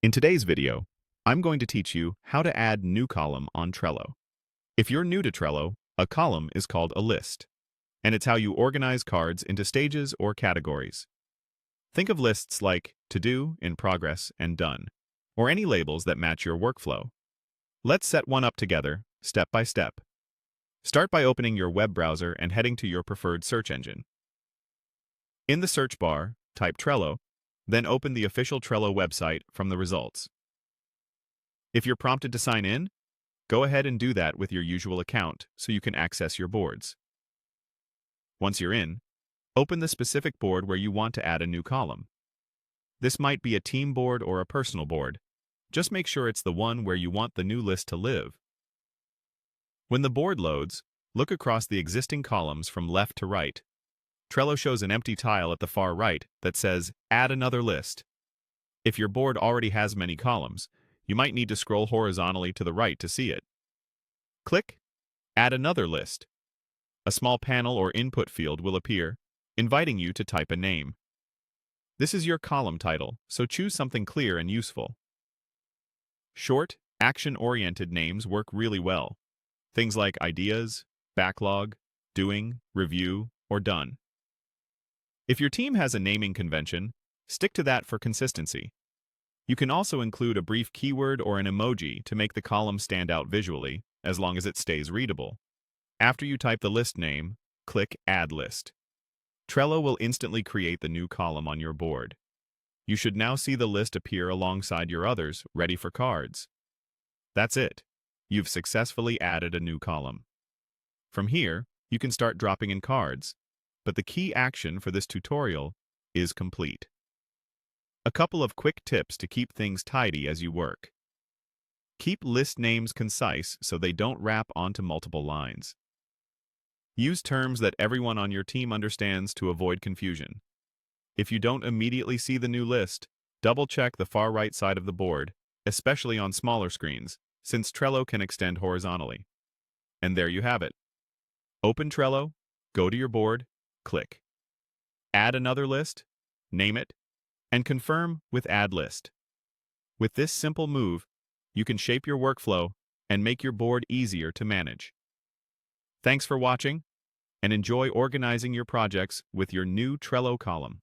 In today's video, I'm going to teach you how to add new column on Trello. If you're new to Trello, a column is called a list, and it's how you organize cards into stages or categories. Think of lists like to do, in progress, and done, or any labels that match your workflow. Let's set one up together, step by step. Start by opening your web browser and heading to your preferred search engine. In the search bar, type Trello, then open the official Trello website from the results. If you're prompted to sign in, go ahead and do that with your usual account so you can access your boards. Once you're in, open the specific board where you want to add a new column. This might be a team board or a personal board. Just make sure it's the one where you want the new list to live. When the board loads, look across the existing columns from left to right. Trello shows an empty tile at the far right that says Add another list. If your board already has many columns, you might need to scroll horizontally to the right to see it. Click Add another list. A small panel or input field will appear, inviting you to type a name. This is your column title, so choose something clear and useful. Short, action-oriented names work really well. Things like ideas, backlog, doing, review, or done. If your team has a naming convention, stick to that for consistency. You can also include a brief keyword or an emoji to make the column stand out visually, as long as it stays readable. After you type the list name, click Add List. Trello will instantly create the new column on your board. You should now see the list appear alongside your others, ready for cards. That's it. You've successfully added a new column. From here, you can start dropping in cards, but the key action for this tutorial is complete. A couple of quick tips to keep things tidy as you work. Keep list names concise so they don't wrap onto multiple lines. Use terms that everyone on your team understands to avoid confusion. If you don't immediately see the new list, double-check the far right side of the board, especially on smaller screens, since Trello can extend horizontally. And there you have it. Open Trello, go to your board, click Add another list, name it, and confirm with Add List. With this simple move, you can shape your workflow and make your board easier to manage. Thanks for watching, and enjoy organizing your projects with your new Trello column.